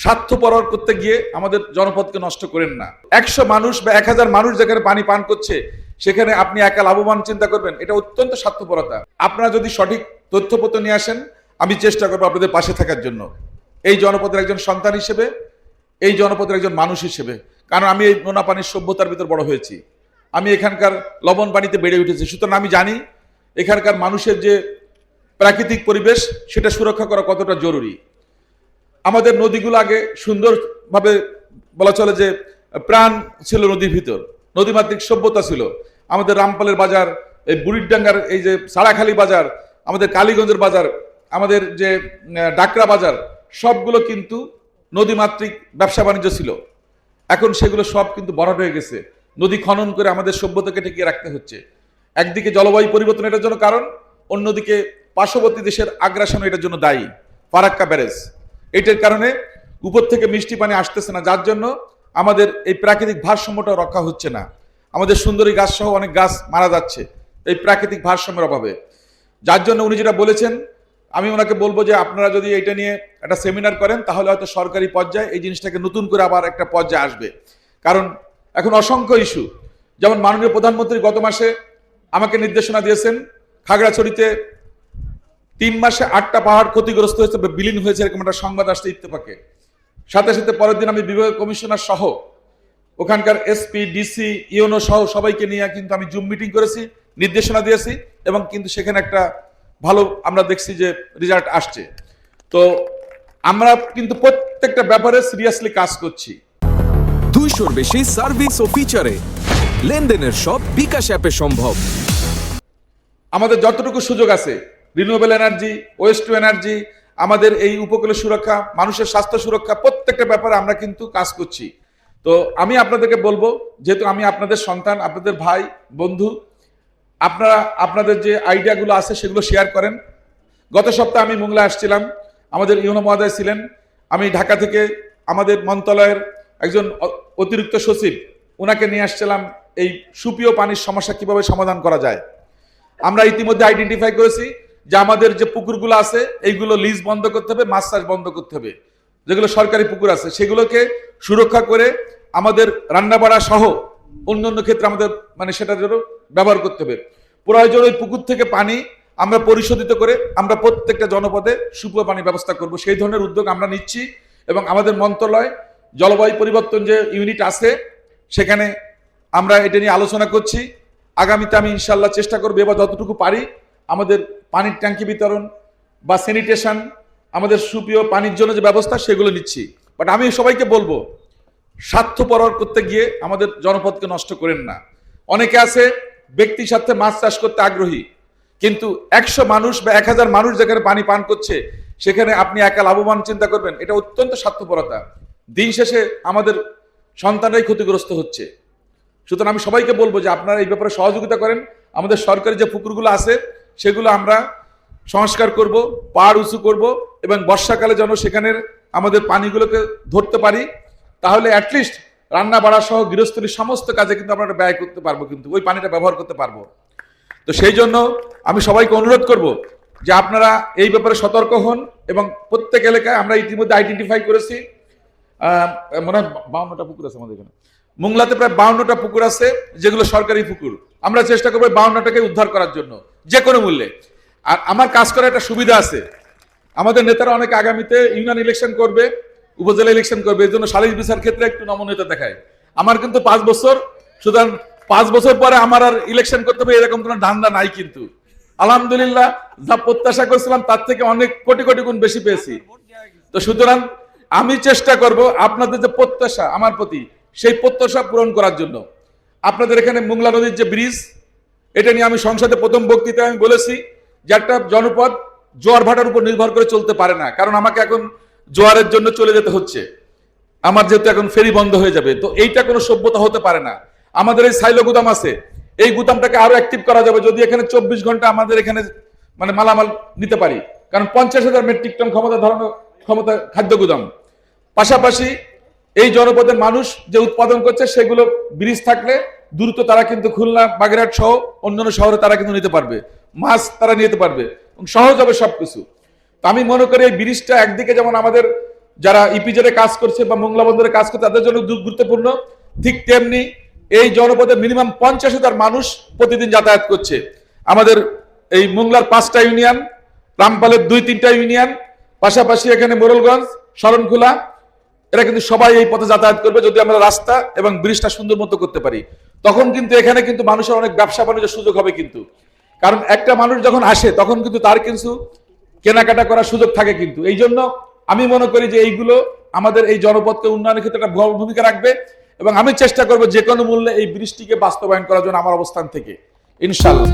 স্বার্থপর করতে গিয়ে আমাদের জনপদকে নষ্ট করেন না। 100 মানুষ বা 1000 মানুষ যেখানে পানি পান করছে সেখানে আপনি একা লাভবান চিন্তা করবেন, এটা অত্যন্ত স্বার্থপরতা। আপনারা যদি সঠিক তথ্যপত্র নিয়ে আসেন, আমি চেষ্টা করবো আপনাদের পাশে থাকার জন্য, এই জনপদের একজন সন্তান হিসেবে, এই জনপদের একজন মানুষ হিসেবে। কারণ আমি এই নোনা পানির সভ্যতার ভিতর বড় হয়েছি, আমি এখানকার লবণ পানিতে বেড়ে উঠেছি, সুতরাং আমি জানি এখানকার মানুষের যে প্রাকৃতিক পরিবেশ সেটা সুরক্ষা করা কতটা জরুরি। আমাদের নদীগুলো আগে সুন্দরভাবে বলা চলে যে প্রাণ ছিল নদীর ভিতর, নদীমাতৃক সভ্যতা ছিল। আমাদের রামপালের বাজার, এই বুড়িরডাঙ্গার এই যে সারাখালী বাজার, আমাদের কালীগঞ্জের বাজার, আমাদের যে ডাকরা বাজার, সবগুলো কিন্তু নদীমাতৃক ব্যবসা বাণিজ্য ছিল। এখন সেগুলো সব কিন্তু ভরাট হয়ে গেছে, নদী খনন করে আমাদের সভ্যতাকে টিকিয়ে রাখতে হচ্ছে। একদিকে জলবায়ু পরিবর্তন এটার জন্য কারণ, অন্যদিকে পার্শ্ববর্তী দেশের আগ্রাসন এটার জন্য দায়ী। ফারাক্কা ব্যারেজ, এটার কারণে উপর থেকে মিষ্টি পানি আসতেছে না, যার জন্য আমাদের এই প্রাকৃতিক ভারসাম্যটা রক্ষা হচ্ছে না। আমাদের সুন্দরী গাছ সহ অনেক গাছ মারা যাচ্ছে এই প্রাকৃতিক ভারসাম্যের অভাবে। যার জন্য উনি যেটা বলেছেন, আমি ওনাকে বলবো যে আপনারা যদি এটা নিয়ে একটা সেমিনার করেন তাহলে হয়তো সরকারি পর্যায়ে এই জিনিসটাকে নতুন করে আবার একটা পর্যায়ে আসবে। কারণ এখন অসংখ্য ইস্যু, যেমন মাননীয় প্রধানমন্ত্রী গত মাসে আমাকে নির্দেশনা দিয়েছেন, খাগড়াছড়িতে 3 মাসে 8টা পাহাড় ক্ষতিগ্রস্ত হয়েছে, বিলীন হয়েছে, এরকম একটা সংবাদ আসছে ইত্তেফাকে। সাথে সাথে পরের দিন আমি বিভাগীয় কমিশনার সহ ওখানকার এসপি, ডিসি, ইউনো সহ সবাইকে নিয়ে কিন্তু আমি জুম মিটিং করেছি, নির্দেশনা দিয়েছি, এবং কিন্তু সেখানে একটা ভালো আমরা দেখছি যে রেজাল্ট আসছে। তো আমরা কিন্তু প্রত্যেকটা ব্যাপারে সিরিয়াসলি কাজ করছি। 200-র বেশি সার্ভিস ও ফিচারে লেনদেনের সব বিকাশ অ্যাপে সম্ভব। আমাদের যতটুকু সুযোগ আছে, renewable energy, waste to energy, আমাদের এই উপকূলের সুরক্ষা, মানুষের স্বাস্থ্য সুরক্ষা, প্রত্যেকটা ব্যাপারে আমরা কিন্তু কাজ করছি। তো আমি আপনাদেরকে বলবো, যেহেতু আমি আপনাদের সন্তান, আপনাদের ভাই, বন্ধু, আপনারা আপনাদের যে আইডিয়াগুলো আছে সেগুলো শেয়ার করেন। গত সপ্তাহে আমি মোংলা আসছিলাম, আমাদের ইউনো মহোদয় ছিলেন, আমি ঢাকা থেকে আমাদের মন্ত্রণালয়ের একজন অতিরিক্ত সচিব, ওনাকে নিয়ে আসছিলাম এই সুপেয় পানির সমস্যা কিভাবে সমাধান করা যায়। আমরা ইতিমধ্যে আইডেন্টিফাই করেছি যে আমাদের যে পুকুরগুলো আছে এইগুলো লিজ বন্ধ করতে হবে, মাছ চাষ বন্ধ করতে হবে। যেগুলো সরকারি পুকুর আছে সেগুলোকে সুরক্ষা করে আমাদের রান্নাবাড়া সহ অন্যান্য ক্ষেত্রে আমাদের সেটার জন্য ব্যবহার করতে হবে। প্রয়োজন ওই পুকুর থেকে পানি আমরা পরিশোধিত করে আমরা প্রত্যেকটা জনপদে সুপেয় পানি ব্যবস্থা করব, সেই ধরনের উদ্যোগ আমরা নিচ্ছি। এবং আমাদের মন্ত্রণালয় জলবায়ু পরিবর্তন যে ইউনিট আছে সেখানে আমরা এটা নিয়ে আলোচনা করছি। আগামীতে আমি ইনশাল্লাহ চেষ্টা করবো এবার যতটুকু পারি আমাদের পানির ট্যাঙ্কি বিতরণ বা স্যানিটেশন, আমাদের সুপেয় পানির জন্য যে ব্যবস্থা সেগুলো নিচ্ছি। বাট আমি সবাইকে বলবো, স্বার্থপর করতে গিয়ে আমাদের জনপদকে নষ্ট করেন না। অনেকে আছে ব্যক্তির সাথে মাছ চাষ করতে আগ্রহী, কিন্তু 100 মানুষ বা 1000 মানুষ যেখানে পানি পান করছে সেখানে আপনি একা লাভবান চিন্তা করবেন, এটা অত্যন্ত স্বার্থপরতা। দিন শেষে আমাদের সন্তানরাই ক্ষতিগ্রস্ত হচ্ছে। সুতরাং আমি সবাইকে বলবো যে আপনারা এই ব্যাপারে সহযোগিতা করেন। আমাদের সরকারি যে পুকুরগুলো আছে সেগুলো আমরা সংস্কার করব, পাড় উঁচু করব, এবং বর্ষাকালে যেন সেখানের আমাদের পানিগুলোকে ধরতে পারি, তাহলে অ্যাটলিস্ট রান্না বাড়া সহ গৃহস্থলীর সমস্ত কাজে কিন্তু আমরা ব্যয় করতে পারবো, কিন্তু ওই পানিটা ব্যবহার করতে পারবো। তো সেই জন্য আমি সবাইকে অনুরোধ করব যে আপনারা এই ব্যাপারে সতর্ক হন, এবং প্রত্যেক এলাকায় আমরা ইতিমধ্যে আইডেন্টিফাই করেছি মনে হয় 52টা পুকুর আছে আমাদের এখানে। মোংলাতে প্রায় 52টা পুকুর আছে যেগুলো সরকারি পুকুর। আমরা চেষ্টা করবো 52টাকে উদ্ধার করার জন্য যে কোনো মূল্যে। আর আমার কাজ করার একটা সুবিধা আছে, আমাদের নেতারা অনেকে আগামীতে ইউনিয়ন ইলেকশন করবে, উপজেলা ইলেকশন করবে, এই জন্য সালিশ বিচার ক্ষেত্রে একটু নমনীয়তা দেখায়। আমার কিন্তু 5 বছর, সুতরাং 5 বছর পরে আমার আর ইলেকশন করতে হবে এরকম কোনো ধান্দা নাই। কিন্তু আলহামদুলিল্লাহ যা প্রত্যাশা করেছিলাম তার থেকে অনেক কোটি কোটি গুণ বেশি পেয়েছি। তো সুতরাং আমি চেষ্টা করব আপনাদের যে প্রত্যাশা আমার প্রতি, সেই প্রত্যাশা পূরণ করার জন্য। আপনাদের এখানে মোংলা নদীর যে ব্রিজ, এটা নিয়ে আমি সংসদে প্রথম বক্তৃতায় আমি বলেছি যে একটা জনপদ জোয়ার ভাটার উপর নির্ভর করে চলতে পারে না, কারণ আমাকে এখন জোয়ারের জন্য চলে যেতে হচ্ছে, আমার যেহেতু এখন ফেরি বন্ধ হয়ে যাবে। তো এইটা কোনো সভ্যতা হতে পারে না। আমাদের এই সাইলো গুদাম আছে, এই গুদামটাকে আরো অ্যাক্টিভ করা যাবে যদি এখানে 24 ঘন্টা আমাদের এখানে মালামাল নিতে পারি, কারণ 50,000 মেট্রিক টন ক্ষমতা খাদ্য গুদাম। পাশাপাশি এই জনপদের মানুষ যে উৎপাদন করছে সেগুলো ব্রিজ থাকলে দ্রুত তারা কিন্তু খুলনা, বাগেরহাট সহ অন্যান্য শহরে তারা কিন্তু নিতে পারবে, মাছ তারা নিতে পারবে, সহজ হবে সবকিছু। তো আমি মনে করি এই ব্রিজটা একদিকে যেমন আমাদের যারা ইপিজেডে কাজ করছে বা মোংলা বন্দরে কাজ করছে তাদের জন্য গুরুত্বপূর্ণ। ঠিক তেমনি এই জনপদে মিনিমাম 50,000 মানুষ প্রতিদিন যাতায়াত করছে। আমাদের এই মোংলার 5টা ইউনিয়ন, রামপালের 2-3টা ইউনিয়ন, পাশাপাশি এখানে মোরলগঞ্জ, শরণখোলা, এরা কিন্তু সবাই এই পথে যাতায়াত করবে যদি আমরা রাস্তা এবং ব্রিজটা সুন্দর মতো করতে পারি। তখন কিন্তু এখানে কিন্তু মানুষের অনেক ব্যবসা বাণিজ্যের সুযোগ হবে কিন্তু। কারণ একটা মানুষ যখন আসে তখন কিন্তু তার কিন্তু কেনাকাটা করার সুযোগ থাকে কিন্তু। এই জন্য আমি মনে করি যে এইগুলো আমাদের এই জনপদকে উন্নয়নের ক্ষেত্রে একটা বড় ভূমিকা রাখবে এবং আমি চেষ্টা করব যে কোনো মূল্যে এই ব্রিজটিকে বাস্তবায়ন করার জন্য আমার অবস্থান থেকে, ইনশাআল্লাহ।